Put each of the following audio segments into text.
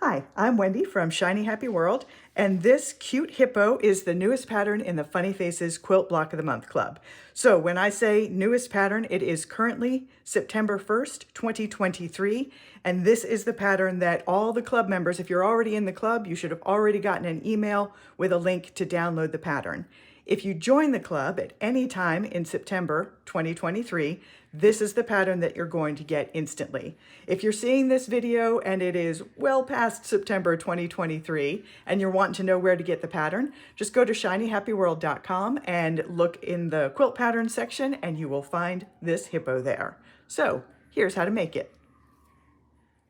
Hi, I'm Wendy from Shiny Happy World, and this cute hippo is the newest pattern in the Funny Faces Quilt Block of the Month Club. So when I say newest pattern, it is currently September 1st, 2023, and this is the pattern that all the club members, if you're already in the club, you should have already gotten an email with a link to download the pattern. If you join the club at any time in September 2023, this is the pattern that you're going to get instantly. If you're seeing this video and it is well past September 2023 and you're wanting to know where to get the pattern, just go to shinyhappyworld.com and look in the quilt pattern section and you will find this hippo there. So here's how to make it.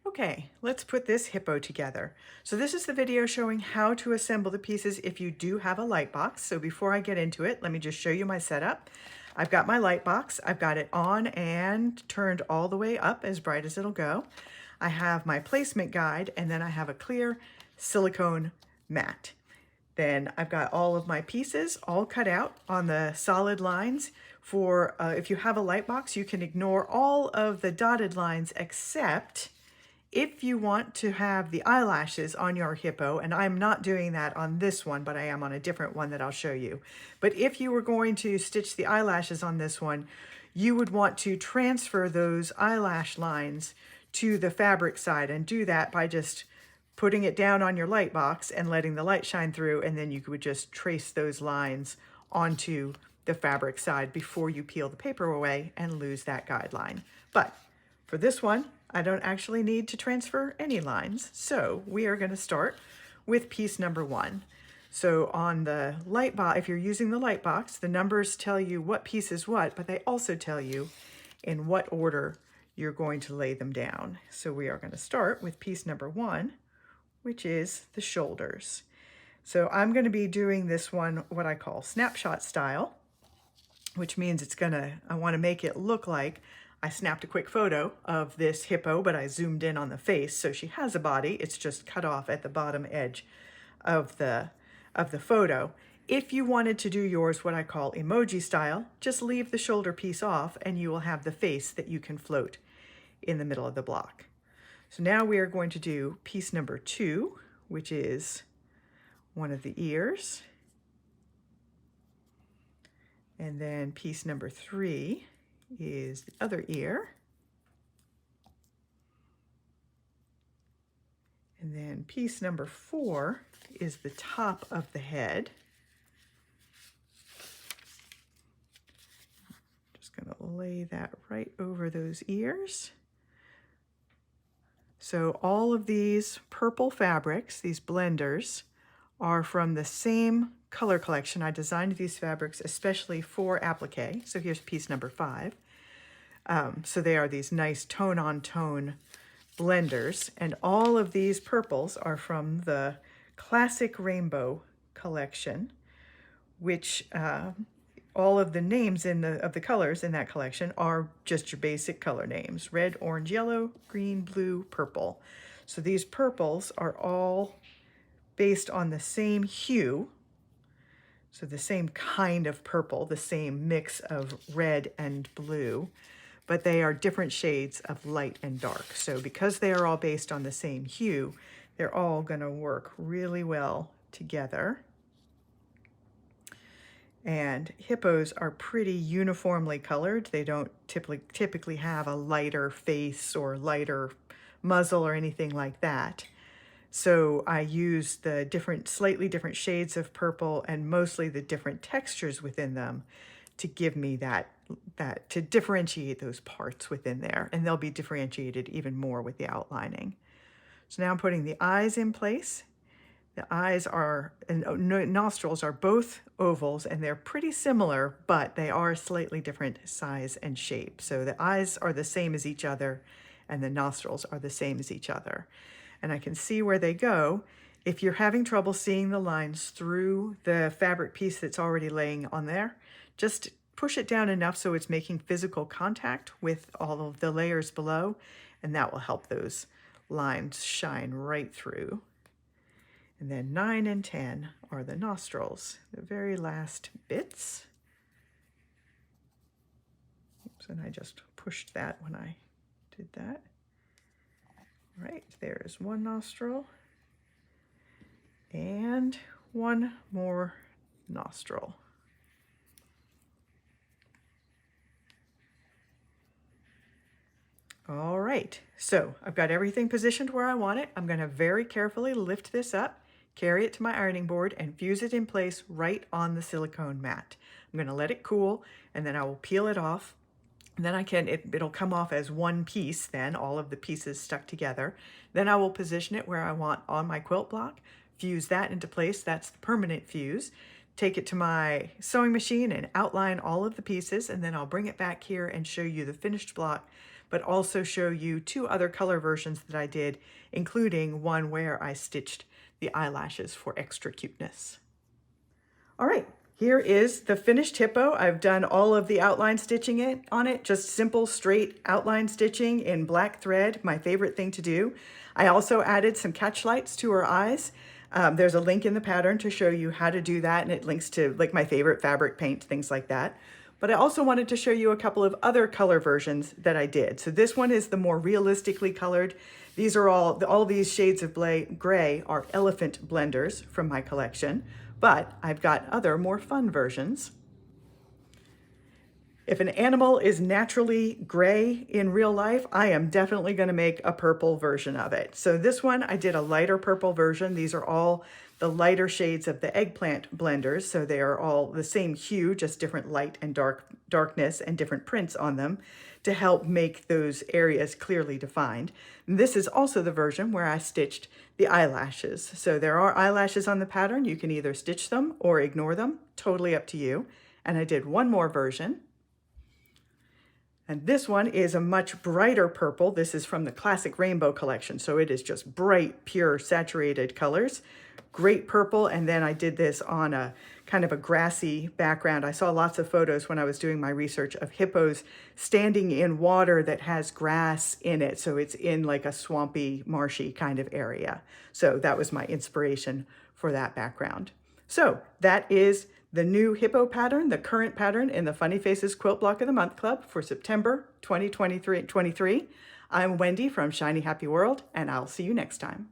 Okay, let's put this hippo together. So this is the video showing how to assemble the pieces if you do have a Lightbox. So before I get into it, let me just show you my setup. I've got my Lightbox. I've got it on and turned all the way up as bright as it'll go. I have my placement guide, and then I have a clear silicone mat. Then I've got all of my pieces all cut out on the solid lines. For if you have a Lightbox, you can ignore all of the dotted lines except if you want to have the eyelashes on your hippo, and I'm not doing that on this one, but I am on a different one that I'll show you. But if you were going to stitch the eyelashes on this one, you would want to transfer those eyelash lines to the fabric side and do that by just putting it down on your Lightbox and letting the light shine through, and then you would just trace those lines onto the fabric side before you peel the paper away and lose that guideline. But for this one, I don't actually need to transfer any lines, so we are going to start with piece number 1. So on the Lightbox, if you're using the Lightbox, the numbers tell you what piece is what, but they also tell you in what order you're going to lay them down. So we are going to start with piece number 1, which is the shoulders. So I'm going to be doing this one what I call snapshot style, which means I want to make it look like I snapped a quick photo of this hippo, but I zoomed in on the face, so she has a body. It's just cut off at the bottom edge of the photo. If you wanted to do yours what I call emoji style, just leave the shoulder piece off and you will have the face that you can float in the middle of the block. So now we are going to do piece number 2, which is one of the ears. And then piece number 3 is the other ear. And then piece number 4 is the top of the head. Just going to lay that right over those ears. So all of these purple fabrics, these blenders, are from the same color collection. I designed these fabrics especially for applique. So here's piece number 5. So they are these nice tone-on-tone blenders, and all of these purples are from the Classic Rainbow collection, which all of the names of the colors in that collection are just your basic color names: red, orange, yellow, green, blue, purple. So these purples are all based on the same hue, so the same kind of purple, the same mix of red and blue, but they are different shades of light and dark. So because they are all based on the same hue, they're all going to work really well together. And hippos are pretty uniformly colored. They don't typically have a lighter face or lighter muzzle or anything like that. So I use the slightly different shades of purple and mostly the different textures within them to give me to differentiate those parts within there. And they'll be differentiated even more with the outlining. So now I'm putting the eyes in place. The eyes and nostrils are both ovals, and they're pretty similar, but they are slightly different size and shape. So the eyes are the same as each other, and the nostrils are the same as each other. And I can see where they go. If you're having trouble seeing the lines through the fabric piece that's already laying on there, just push it down enough so it's making physical contact with all of the layers below, and that will help those lines shine right through. And then 9 and 10 are the nostrils, the very last bits. Oops, and I just pushed that when I did that. All right, there's one nostril. And one more nostril. All right, so I've got everything positioned where I want it. I'm going to very carefully lift this up, carry it to my ironing board, and fuse it in place right on the silicone mat. I'm going to let it cool, and then I will peel it off. And then it'll come off as one piece then, all of the pieces stuck together. Then I will position it where I want on my quilt block, fuse that into place, that's the permanent fuse. Take it to my sewing machine and outline all of the pieces, and then I'll bring it back here and show you the finished block, but also show you two other color versions that I did, including one where I stitched the eyelashes for extra cuteness. All right, here is the finished hippo. I've done all of the outline stitching on it, just simple straight outline stitching in black thread, my favorite thing to do. I also added some catch lights to her eyes. There's a link in the pattern to show you how to do that, and it links to like my favorite fabric paint, things like that. But I also wanted to show you a couple of other color versions that I did. So this one is the more realistically colored. These are all these shades of gray are elephant blenders from my collection, but I've got other more fun versions. If an animal is naturally gray in real life, I am definitely going to make a purple version of it. So this one, I did a lighter purple version. These are all the lighter shades of the eggplant blenders. So they are all the same hue, just different light and darkness and different prints on them to help make those areas clearly defined. And this is also the version where I stitched the eyelashes. So there are eyelashes on the pattern. You can either stitch them or ignore them, totally up to you. And I did one more version. And this one is a much brighter purple. This is from the Classic Rainbow collection. So it is just bright, pure, saturated colors. Great purple. And then I did this on a kind of a grassy background. I saw lots of photos when I was doing my research of hippos standing in water that has grass in it. So it's in like a swampy, marshy kind of area. So that was my inspiration for that background. So that is the new hippo pattern, the current pattern in the Funny Faces Quilt Block of the Month Club for September 2023. I'm Wendy from Shiny Happy World, and I'll see you next time.